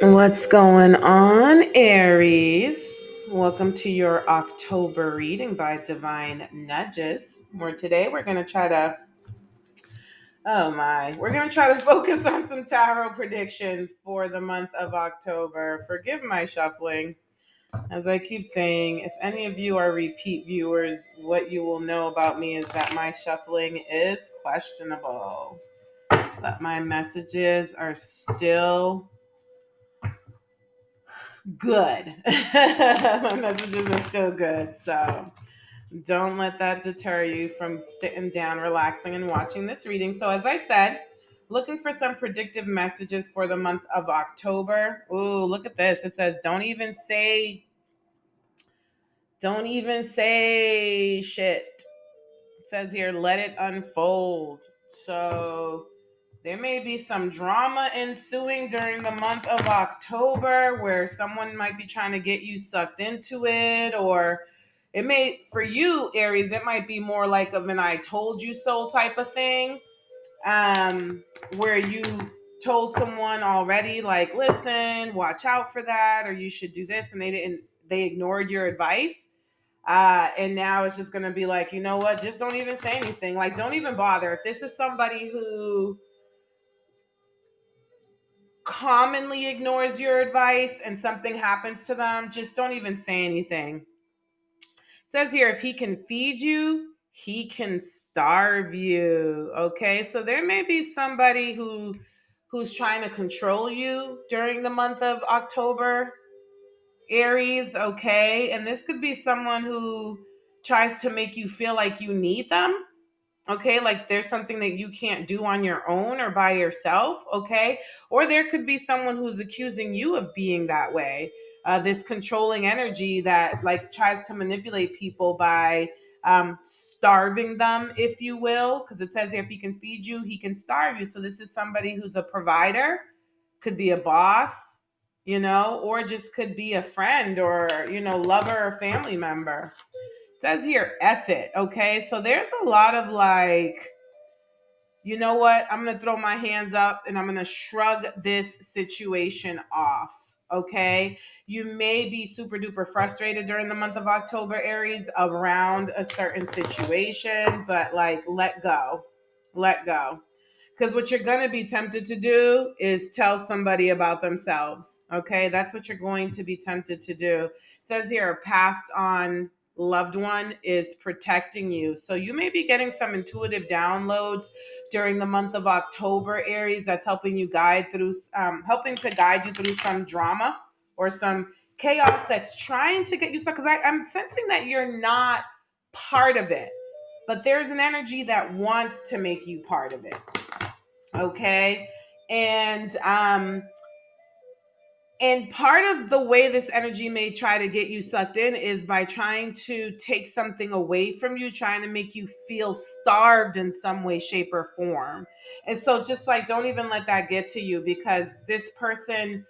What's going on, Aries? Welcome to your October reading by Divine Nudges, where today we're going to try to, focus on some tarot predictions for the month of October. Forgive my shuffling. As I keep saying, if any of you are repeat viewers, what you will know about me is that my shuffling is questionable, but my messages are still good. My messages are still good. So don't let that deter you from sitting down, relaxing, and watching this reading. So, as I said, looking for some predictive messages for the month of October. Ooh, look at this. It says, don't even say shit. It says here, let it unfold. So, there may be some drama ensuing during the month of October where someone might be trying to get you sucked into it, or it may, for you, Aries, it might be more like of an I told you so type of thing, where you told someone already, like, listen, watch out for that, or you should do this, and they ignored your advice. And now it's just going to be like, you know what, just don't even say anything. Like, don't even bother. If this is somebody who commonly ignores your advice and something happens to them, just don't even say anything. It says here, if he can feed you, he can starve you. Okay, so there may be somebody who's trying to control you during the month of October, Aries. Okay, and this could be someone who tries to make you feel like you need them. Okay, like there's something that you can't do on your own or by yourself. Okay, or there could be someone who's accusing you of being that way. This controlling energy that like tries to manipulate people by starving them, if you will, because it says here, if he can feed you, he can starve you. So this is somebody who's a provider, could be a boss, or just could be a friend or, lover or family member. It says here, F it. Okay. So there's a lot of like, you know what? I'm going to throw my hands up and I'm going to shrug this situation off. Okay. You may be super duper frustrated during the month of October, Aries, around a certain situation, but like, let go. Let go. Because what you're going to be tempted to do is tell somebody about themselves. Okay. That's what you're going to be tempted to do. It says here, a passed on loved one is protecting you. So you may be getting some intuitive downloads during the month of October, Aries, that's helping to guide you through some drama or some chaos that's trying to get you stuck. Because I'm sensing that you're not part of it, but there's an energy that wants to make you part of it. Okay. And part of the way this energy may try to get you sucked in is by trying to take something away from you, trying to make you feel starved in some way, shape, or form. And so just like, don't even let that get to you, because this person,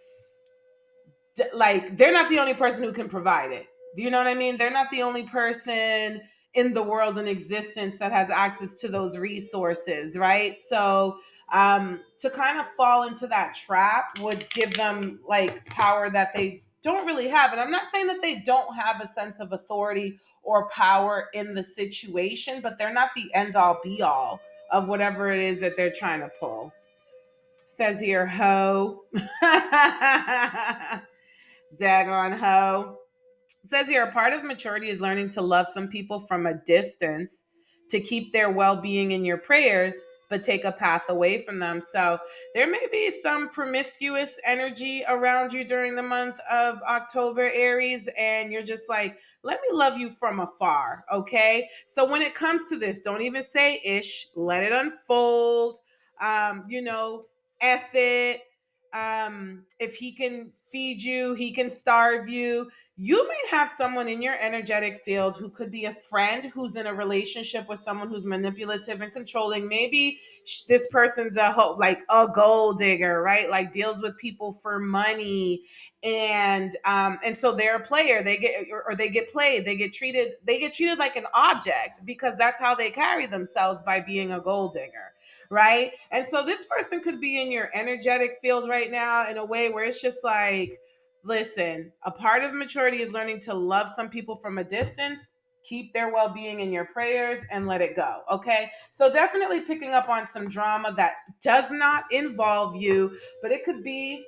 like, they're not the only person who can provide it. Do you know what I mean? They're not the only person in the world in existence that has access to those resources, right? So to kind of fall into that trap would give them like power that they don't really have. And I'm not saying that they don't have a sense of authority or power in the situation, but they're not the end all be all of whatever it is that they're trying to pull. Says here, ho. Daggone ho. It says here, a part of maturity is learning to love some people from a distance, to keep their well-being in your prayers, but take a path away from them. So there may be some promiscuous energy around you during the month of October, Aries, and you're just like, let me love you from afar. Okay. So when it comes to this, don't even say ish, let it unfold. F it. If he can feed you, he can starve you. You may have someone in your energetic field who could be a friend who's in a relationship with someone who's manipulative and controlling. Maybe this person's like a gold digger, right? Like deals with people for money, and so they're a player. They get or they get played. They get treated like an object because that's how they carry themselves by being a gold digger, right? And so this person could be in your energetic field right now in a way where it's just like, listen, a part of maturity is learning to love some people from a distance, keep their well-being in your prayers, and let it go. Okay, so definitely picking up on some drama that does not involve you, but it could be,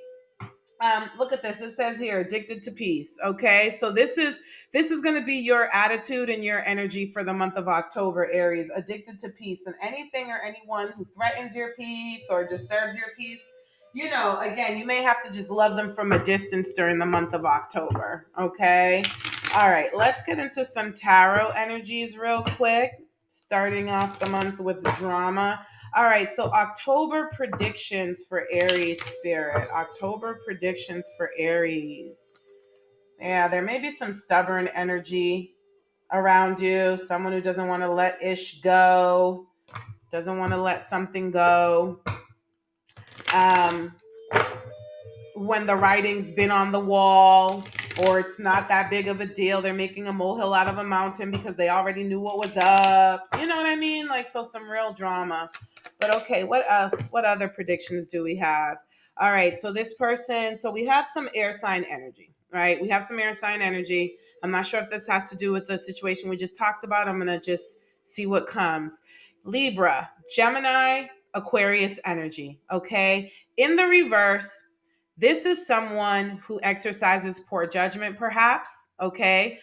look at this. It says here, addicted to peace. Okay, so this is going to be your attitude and your energy for the month of October, Aries. Addicted to peace, and anything or anyone who threatens your peace or disturbs your peace. Again, you may have to just love them from a distance during the month of October. Okay. All right. Let's get into some tarot energies real quick. Starting off the month with drama. All right, so October predictions for Aries spirit. October predictions for Aries. Yeah, there may be some stubborn energy around you, someone who doesn't want to let ish go, doesn't want to let something go. Um, when the writing's been on the wall or it's not that big of a deal, they're making a molehill out of a mountain because they already knew what was up. You know what I mean? Like, so some real drama. But okay, what else? What other predictions do we have? All right, so this person, so we have some air sign energy, right? We have some air sign energy. I'm not sure if this has to do with the situation we just talked about. I'm going to just see what comes. Libra, Gemini, Aquarius energy, okay? In the reverse, this is someone who exercises poor judgment, perhaps. Okay.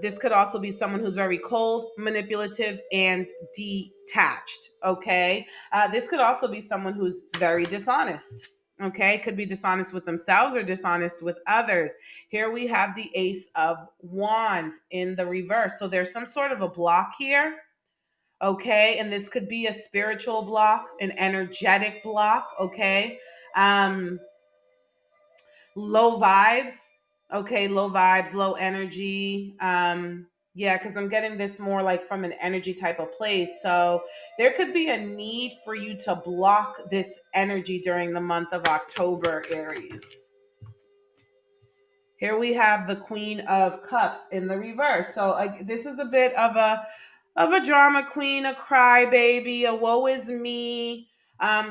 This could also be someone who's very cold, manipulative, and detached. Okay. This could also be someone who's very dishonest. Okay. Could be dishonest with themselves or dishonest with others. Here we have the Ace of Wands in the reverse. So there's some sort of a block here. Okay. And this could be a spiritual block, an energetic block. Okay. Um, Low vibes. Okay, low vibes, low energy. Yeah, because I'm getting this more like from an energy type of place. So there could be a need for you to block this energy during the month of October, Aries. Here we have the Queen of Cups in the reverse. So this is a bit of a drama queen, a crybaby, a woe is me,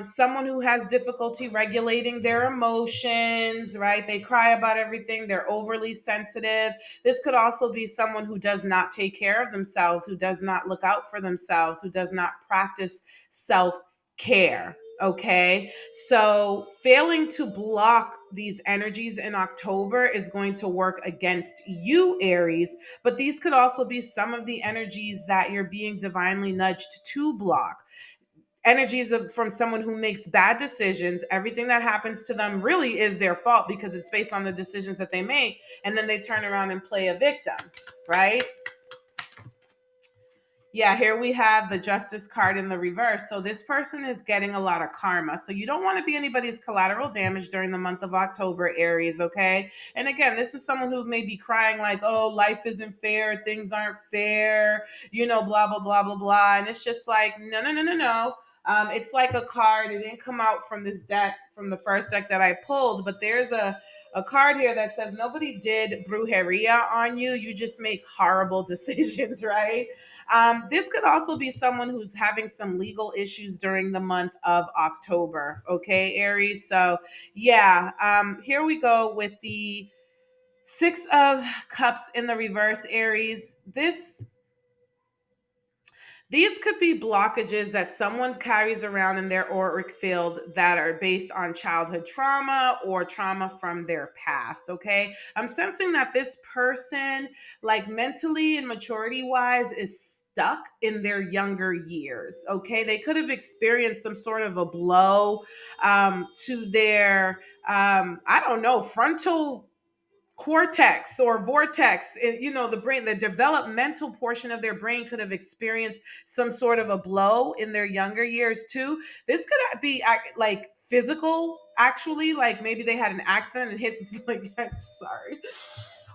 someone who has difficulty regulating their emotions, right? They cry about everything. They're overly sensitive. This could also be someone who does not take care of themselves, who does not look out for themselves, who does not practice self care. Okay. So failing to block these energies in October is going to work against you, Aries, but these could also be some of the energies that you're being divinely nudged to block. Energies from someone who makes bad decisions. Everything that happens to them really is their fault because it's based on the decisions that they make. And then they turn around and play a victim, right? Yeah, here we have the Justice card in the reverse. So this person is getting a lot of karma. So you don't want to be anybody's collateral damage during the month of October, Aries, okay? And again, this is someone who may be crying like, oh, life isn't fair, things aren't fair, blah, blah, blah, blah, blah. And it's just like, no, no, no, no, no. It's like a card. It didn't come out from this deck, from the first deck that I pulled, but there's a card here that says nobody did brujeria on you. You just make horrible decisions, right? This could also be someone who's having some legal issues during the month of October. Okay, Aries. So, yeah, here we go with the Six of Cups in the reverse, Aries. These could be blockages that someone carries around in their auric field that are based on childhood trauma or trauma from their past. Okay. I'm sensing that this person, like mentally and maturity wise, is stuck in their younger years. Okay. They could have experienced some sort of a blow to their, I don't know, frontal cortex or vortex. The brain, the developmental portion of their brain could have experienced some sort of a blow in their younger years too. This could be like physical actually, like maybe they had an accident and hit like I'm sorry.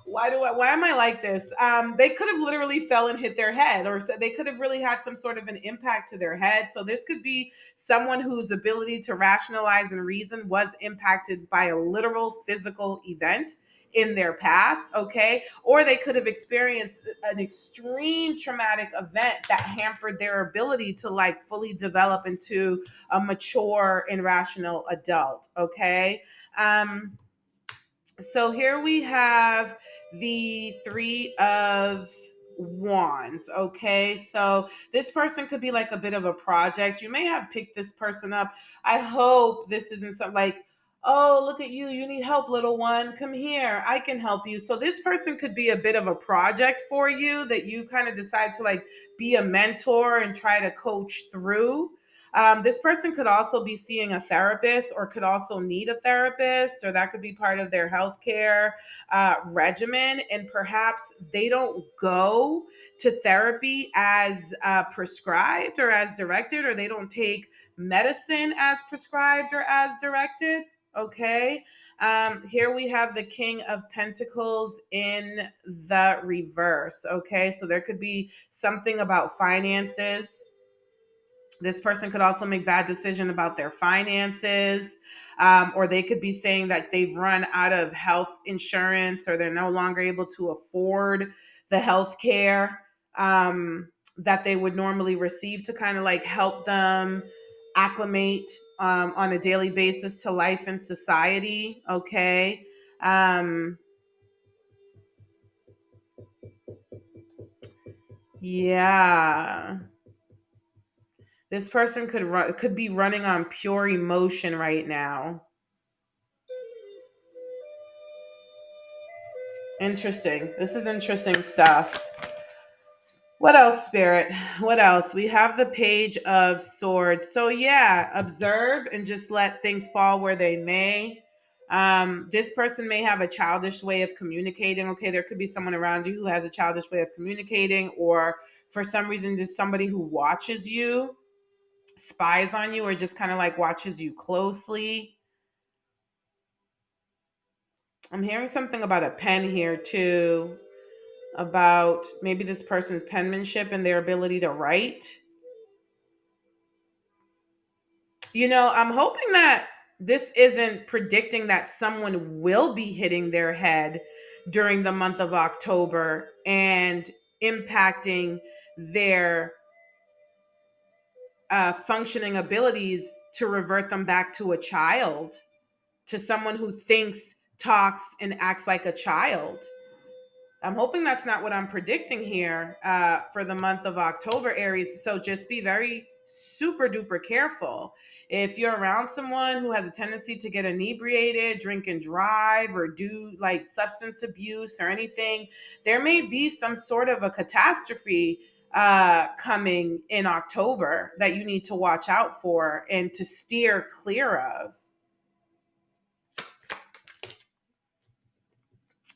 Why am I like this? They could have literally fell and hit their head, or they could have really had some sort of an impact to their head. So this could be someone whose ability to rationalize and reason was impacted by a literal physical event in their past, okay? Or they could have experienced an extreme traumatic event that hampered their ability to like fully develop into a mature and rational adult, okay? Um, so here we have the Three of Wands. Okay, so this person could be like a bit of a project. You may have picked this person up. I hope this isn't something like, oh, look at you. You need help, little one. Come here. I can help you. So this person could be a bit of a project for you that you kind of decide to like be a mentor and try to coach through. This person could also be seeing a therapist or could also need a therapist, or that could be part of their healthcare regimen. And perhaps they don't go to therapy as prescribed or as directed, or they don't take medicine as prescribed or as directed. Okay. Here we have the King of Pentacles in the reverse. Okay. So there could be something about finances. This person could also make bad decision about their finances, or they could be saying that they've run out of health insurance or they're no longer able to afford the health care that they would normally receive to kind of like help them acclimate on a daily basis to life and society. Okay. Um, yeah. This person could be running on pure emotion right now. Interesting. This is interesting stuff. What else, Spirit? What else? We have the Page of Swords. So, yeah, observe and just let things fall where they may. This person may have a childish way of communicating. Okay, there could be someone around you who has a childish way of communicating, or for some reason, there's somebody who watches you, spies on you, or just kind of like watches you closely. I'm hearing something about a pen here, too, about maybe this person's penmanship and their ability to write. I'm hoping that this isn't predicting that someone will be hitting their head during the month of October and impacting their functioning abilities to revert them back to a child, to someone who thinks, talks, and acts like a child. I'm hoping that's not what I'm predicting here for the month of October, Aries. So just be very super duper careful. If you're around someone who has a tendency to get inebriated, drink and drive, or do like substance abuse or anything, there may be some sort of a catastrophe coming in October that you need to watch out for and to steer clear of.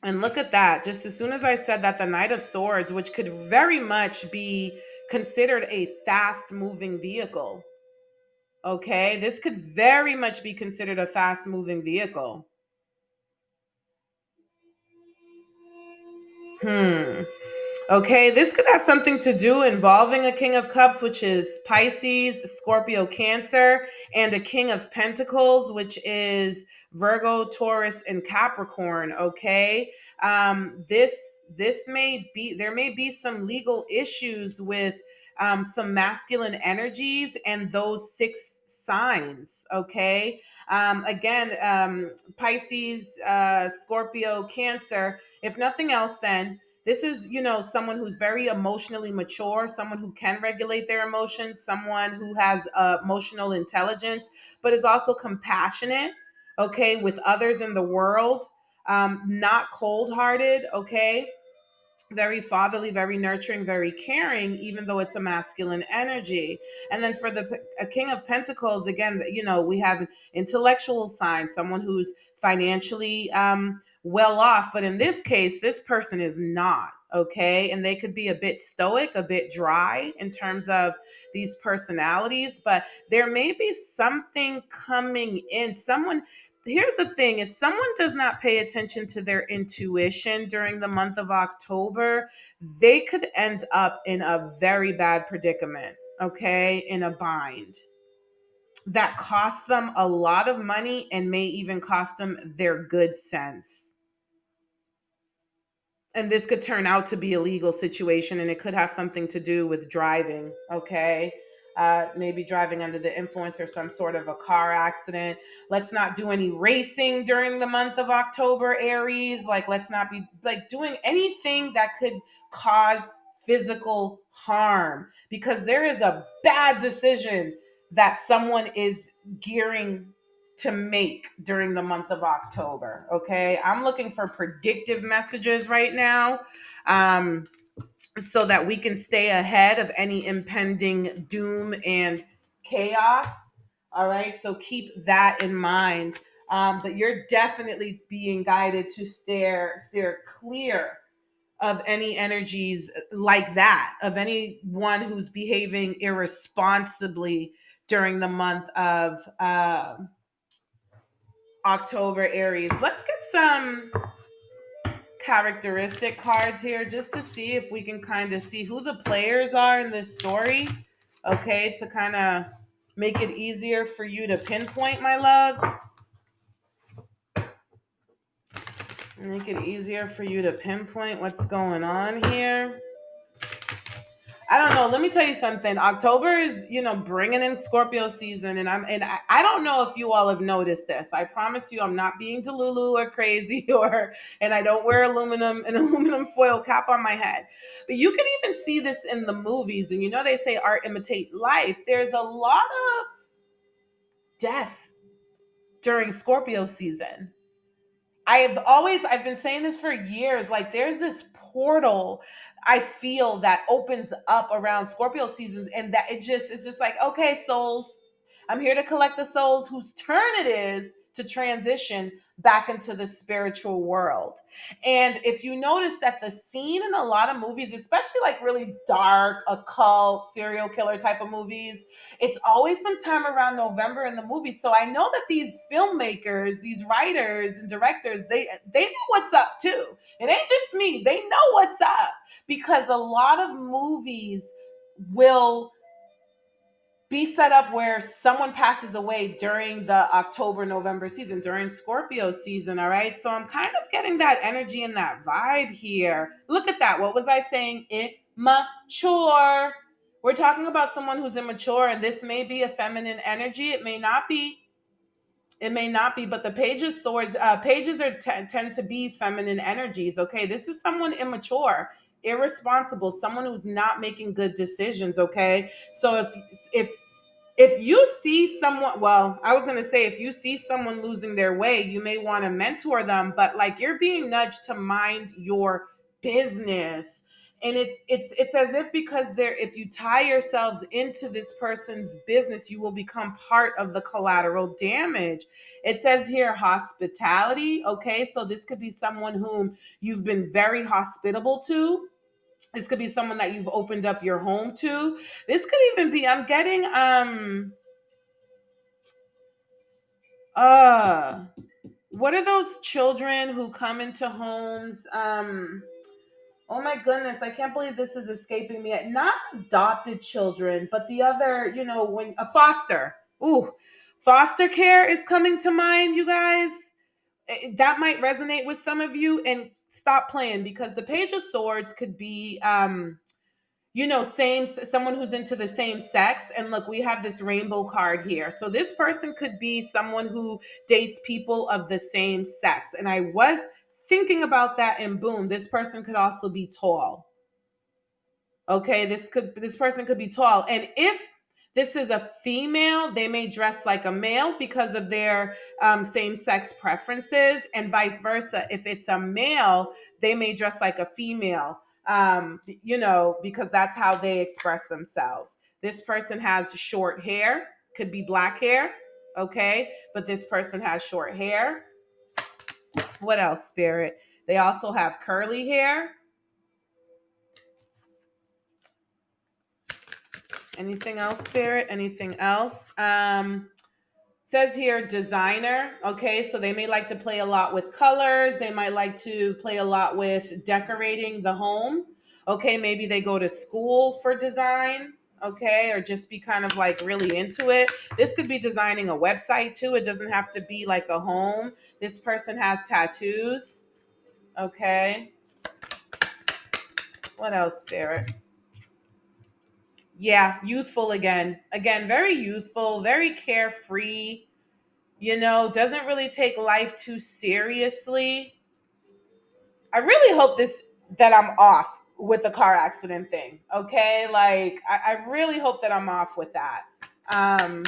And look at that. Just as soon as I said that, the Knight of Swords, which could very much be considered a fast moving vehicle. Okay. This could very much be considered a fast moving vehicle. Hmm. Okay, this could have something to do involving a King of Cups, which is Pisces, Scorpio, Cancer, and a King of Pentacles, which is Virgo, Taurus, and Capricorn. Okay, this may be there may be some legal issues with some masculine energies and those six signs. Okay, again, Pisces, Scorpio, Cancer. If nothing else, then this is, someone who's very emotionally mature, someone who can regulate their emotions, someone who has emotional intelligence, but is also compassionate, okay, with others in the world, not cold hearted, okay, very fatherly, very nurturing, very caring, even though it's a masculine energy. And then for the a King of Pentacles, again, we have intellectual sign, someone who's financially well off. But in this case, this person is not, okay? And they could be a bit stoic, a bit dry in terms of these personalities, but there may be something coming in. Here's the thing, if someone does not pay attention to their intuition during the month of October, they could end up in a very bad predicament, okay? In a bind that costs them a lot of money and may even cost them their good sense. And this could turn out to be a legal situation, and it could have something to do with driving, okay? Maybe driving under the influence or some sort of a car accident. Let's not do any racing during the month of October, Aries. Like, let's not be like doing anything that could cause physical harm, because there is a bad decision that someone is gearing to make during the month of October. Okay. I'm looking for predictive messages right now, so that we can stay ahead of any impending doom and chaos. All right. So keep that in mind. But you're definitely being guided to steer clear of any energies like that, of anyone who's behaving irresponsibly during the month of October, Aries. Let's get some characteristic cards here just to see if we can kind of see who the players are in this story. Okay, to kind of make it easier for you to pinpoint, my loves. Make it easier for you to pinpoint what's going on here. I don't know. Let me tell you something. October is, bringing in Scorpio season, and I don't know if you all have noticed this. I promise you, I'm not being delulu or crazy, and I don't wear an aluminum foil cap on my head. But you can even see this in the movies, and they say art imitate life. There's a lot of death during Scorpio season. I've been saying this for years. Like, there's this portal I feel that opens up around Scorpio seasons, and that it's just like, okay, souls, I'm here to collect the souls whose turn it is to transition back into the spiritual world. And if you notice that the scene in a lot of movies, especially like really dark, occult, serial killer type of movies, it's always sometime around November in the movie. So I know that these filmmakers, these writers and directors, they know what's up too. It ain't just me. They know what's up, because a lot of movies will be set up where someone passes away during the October, November season, during Scorpio season. All right. So I'm kind of getting that energy and that vibe here. Look at that. What was I saying? Immature. We're talking about someone who's immature, and this may be a feminine energy. It may not be. It may not be, but the Page of Swords, pages tend to be feminine energies. Okay. This is someone immature, irresponsible, someone who's not making good decisions. Okay. So if you see someone, well, I was going to say, if you see someone losing their way, you may want to mentor them, but like, you're being nudged to mind your business. And it's as if, because if you tie yourselves into this person's business, you will become part of the collateral damage. It says here hospitality. Okay. So this could be someone whom you've been very hospitable to. This could be someone that you've opened up your home to. This could even be, I'm getting uh what are those children who come into homes? Oh my goodness, I can't believe this is escaping me. Not adopted children, but the other, when a foster. Ooh, foster care is coming to mind, you guys. That might resonate with some of you, and stop playing, because the Page of Swords could be someone who's into the same sex. And look, we have this rainbow card here. So this person could be someone who dates people of the same sex. And I was thinking about that, and boom, this person could also be tall. Okay, this person could be tall. And if this is a female, they may dress like a male because of their same-sex preferences, and vice versa. If it's a male, they may dress like a female, because that's how they express themselves. This person has short hair, could be black hair, okay? But this person has short hair. What else, Spirit? They also have curly hair. Anything else, Spirit? Anything else? Says here designer. Okay, so they may like to play a lot with colors. They might like to play a lot with decorating the home. Okay, maybe they go to school for design. Okay, or just be kind of like really into it. This could be designing a website too. It doesn't have to be like a home. This person has tattoos. Okay, what else, Spirit? Yeah, youthful again. Again, very youthful, very carefree, doesn't really take life too seriously. I really hope that I'm off with the car accident thing. Okay. Like I really hope that I'm off with that. Um,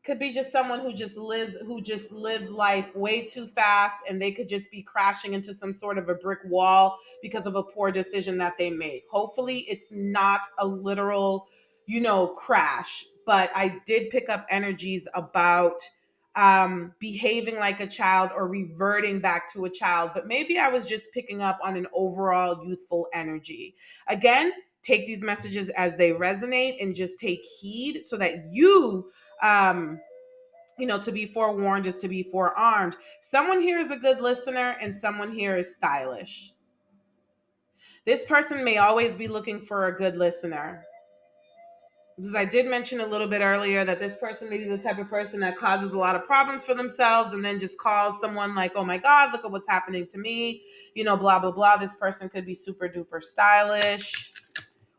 could be just someone who just lives life way too fast, and they could just be crashing into some sort of a brick wall because of a poor decision that they make. Hopefully it's not a literal crash, but I did pick up energies about behaving like a child or reverting back to a child, but maybe I was just picking up on an overall youthful energy. Again, take these messages as they resonate and just take heed so that um, to be forewarned is to be forearmed. Someone here is a good listener and someone here is stylish. This person may always be looking for a good listener. Because I did mention a little bit earlier that this person may be the type of person that causes a lot of problems for themselves and then just calls someone like, oh my God, look at what's happening to me, blah, blah, blah. This person could be super duper stylish,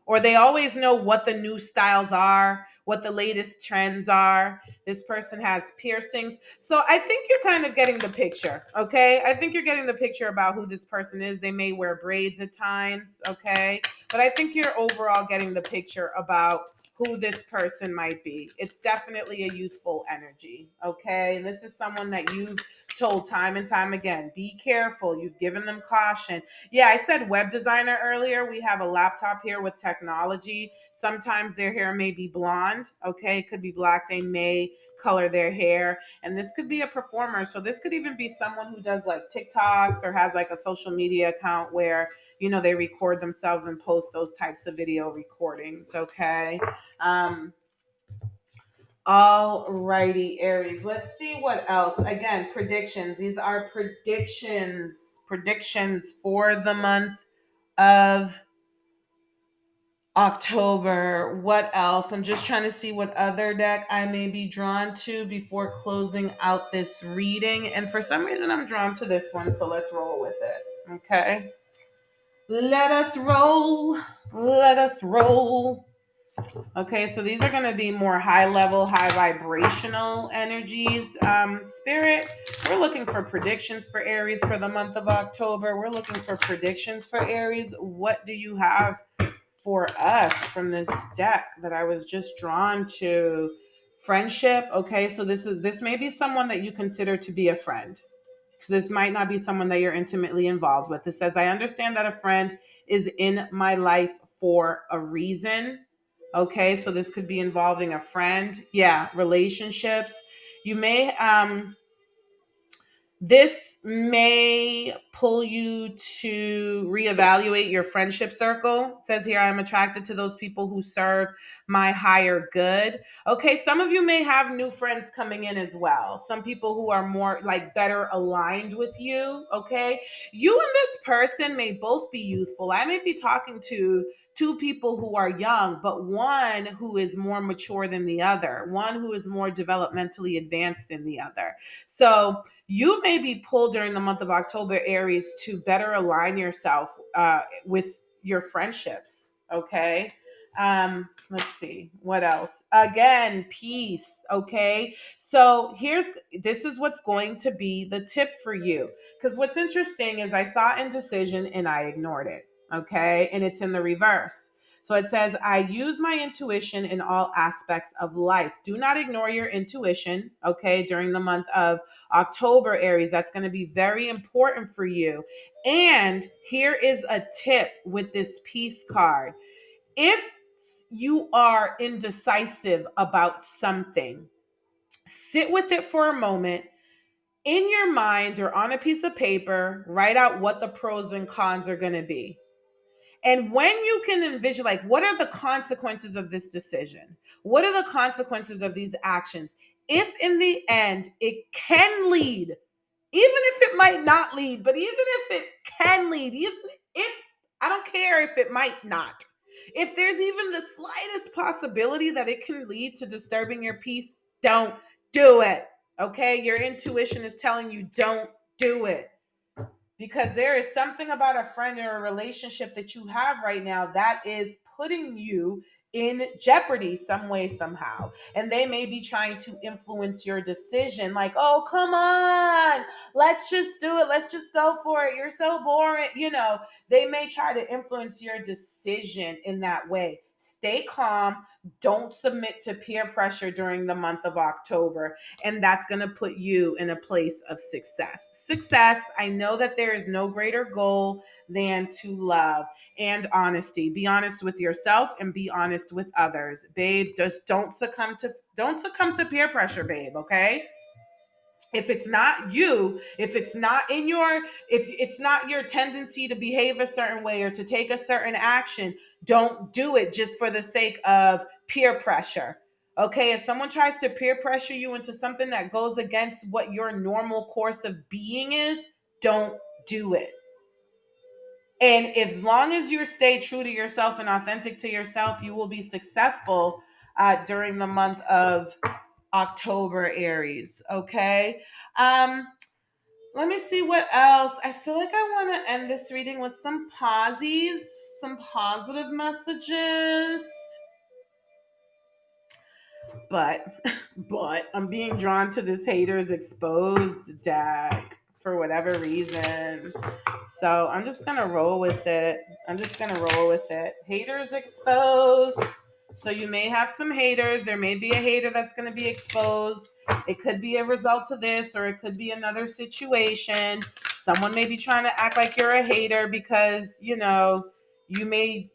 or they always know what the new styles are, what the latest trends are. This person has piercings. So I think you're kind of getting the picture, okay? I think you're getting the picture about who this person is. They may wear braids at times, okay? But I think you're overall getting the picture about who this person might be. It's definitely a youthful energy, okay? And this is someone that you've told time and time again, be careful. You've given them caution. Yeah, I said web designer earlier. We have a laptop here with technology. Sometimes their hair may be blonde, okay? It could be black. They may color their hair. And this could be a performer. So this could even be someone who does like TikToks or has like a social media account where, they record themselves and post those types of video recordings, okay? Um, all righty, Aries. Let's see what else. Again, predictions. These are predictions for the month of October. What else? I'm just trying to see what other deck I may be drawn to before closing out this reading. And for some reason, I'm drawn to this one. So let's roll with it. Okay. Let us roll. Let us roll. Okay, so these are going to be more high level, high vibrational energies. Spirit, we're looking for predictions for Aries for the month of October. We're looking for predictions for Aries. What do you have for us from this deck that I was just drawn to? Friendship. Okay, so this may be someone that you consider to be a friend, because this might not be someone that you're intimately involved with. It says, I understand that a friend is in my life for a reason. Okay, so this could be involving a friend. Yeah, relationships. You may this may pull you to reevaluate your friendship circle. It says here, I'm attracted to those people who serve my higher good. Okay, some of you may have new friends coming in as well. Some people who are more like better aligned with you. Okay, you and this person may both be youthful. I may be talking to two people who are young, but one who is more mature than the other, one who is more developmentally advanced than the other. So, you may be pulled during the month of October, Aries, to better align yourself with your friendships. Okay. Let's see what else. Again, peace. Okay. So this is what's going to be the tip for you. Because what's interesting is I saw indecision and I ignored it. Okay. And it's in the reverse. So it says, I use my intuition in all aspects of life. Do not ignore your intuition, okay, during the month of October, Aries. That's going to be very important for you. And here is a tip with this peace card. If you are indecisive about something, sit with it for a moment In your mind or on a piece of paper, write out what the pros and cons are going to be. And when you can envision, like, what are the consequences of this decision? What are the consequences of these actions? If in the end it can lead, even if it might not lead, but even if it can lead, even if, I don't care if it might not, if there's even the slightest possibility that it can lead to disturbing your peace, don't do it. Okay? Your intuition is telling you don't do it, because there is something about a friend or a relationship that you have right now that is putting you in jeopardy some way, somehow. And they may be trying to influence your decision, like, oh, come on, let's just do it, let's just go for it, you're so boring. They may try to influence your decision in that way. Stay calm. Don't submit to peer pressure during the month of October, and that's going to put you in a place of success. I know that there is no greater goal than to love and honesty. Be honest with yourself and be honest with others, babe. Just don't succumb to peer pressure, babe. Okay? If it's not you, if it's not in your, if it's not your tendency to behave a certain way or to take a certain action, don't do it just for the sake of peer pressure. Okay? If someone tries to peer pressure you into something that goes against what your normal course of being is, don't do it. And as long as you stay true to yourself and authentic to yourself, you will be successful during the month of October, Aries. Okay. Um, Let me see what else. I feel like I want to end this reading with some posies, some positive messages. But I'm being drawn to this haters exposed deck for whatever reason. So I'm just gonna roll with it. Haters exposed. So you may have some haters. There may be a hater that's gonna be exposed. It could be a result of this, or it could be another situation. Someone may be trying to act like you're a hater because you may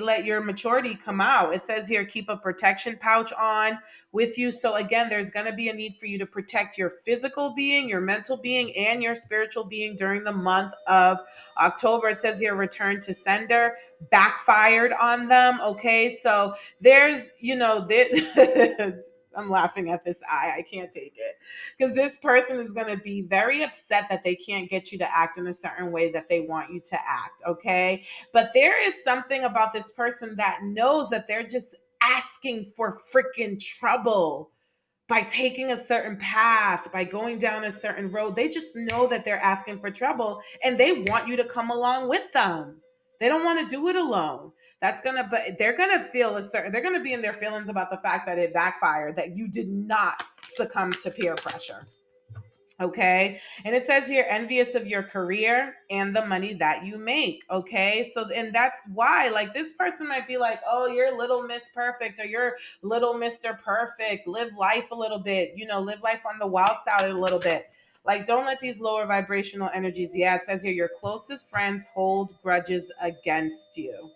let your maturity come out. It says here, keep a protection pouch on with you. So again, there's going to be a need for you to protect your physical being, your mental being, and your spiritual being during the month of October. It says here, return to sender, backfired on them. Okay, so there's, I'm laughing at this eye. I can't take it, because this person is going to be very upset that they can't get you to act in a certain way that they want you to act. Okay, but there is something about this person that knows that they're just asking for freaking trouble by taking a certain path, by going down a certain road. They just know that they're asking for trouble and they want you to come along with them. They don't want to do it alone. But they're gonna feel they're gonna be in their feelings about the fact that it backfired, that you did not succumb to peer pressure. Okay. And it says here, envious of your career and the money that you make. Okay. So, and that's why, like, this person might be like, oh, you're little Miss Perfect, or you're little Mr. Perfect. Live life a little bit, live life on the wild side a little bit. Like, don't let these lower vibrational energies. Yeah. It says here, your closest friends hold grudges against you.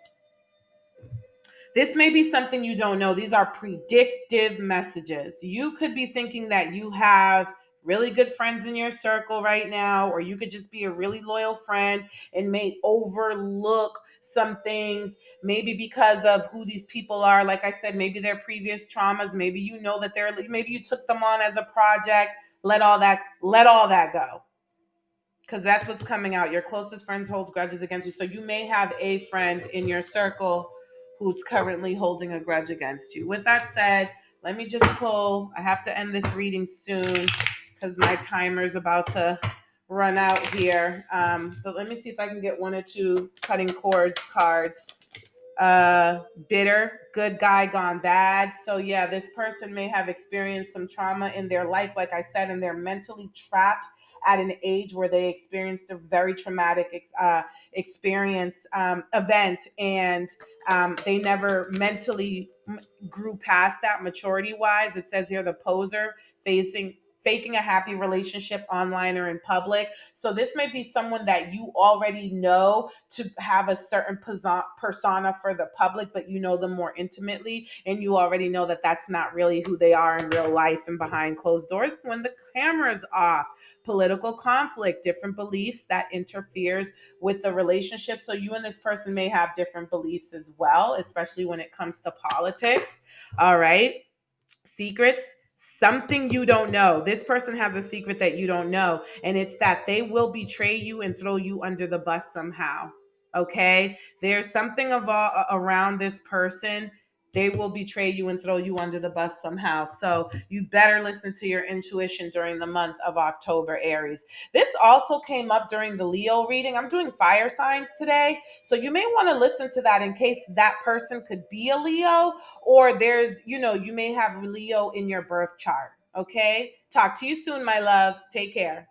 This may be something you don't know. These are predictive messages. You could be thinking that you have really good friends in your circle right now, or you could just be a really loyal friend and may overlook some things, maybe because of who these people are. Like I said, maybe their previous traumas, maybe maybe you took them on as a project. Let all that go. Because that's what's coming out. Your closest friends hold grudges against you. So you may have a friend in your circle who's currently holding a grudge against you. With that said, let me just pull. I have to end this reading soon because my timer's about to run out here. But let me see if I can get one or two cutting cords cards. Bitter, good guy gone bad. So yeah, this person may have experienced some trauma in their life, like I said, and they're mentally trapped at an age where they experienced a very traumatic experience, event, and they never mentally grew past that maturity wise. It says here, the poser faking a happy relationship online or in public. So this might be someone that you already know to have a certain persona for the public, but you know them more intimately, and you already know that that's not really who they are in real life and behind closed doors when the camera's off. Political conflict, different beliefs that interferes with the relationship. So you and this person may have different beliefs as well, especially when it comes to politics. All right. Secrets, something you don't know. This person has a secret that you don't know, and it's that they will betray you and throw you under the bus somehow. Okay, there's something around this person. They will betray you and throw you under the bus somehow. So you better listen to your intuition during the month of October, Aries. This also came up during the Leo reading. I'm doing fire signs today. So you may want to listen to that in case that person could be a Leo, or there's, you may have Leo in your birth chart. Okay. Talk to you soon, my loves. Take care.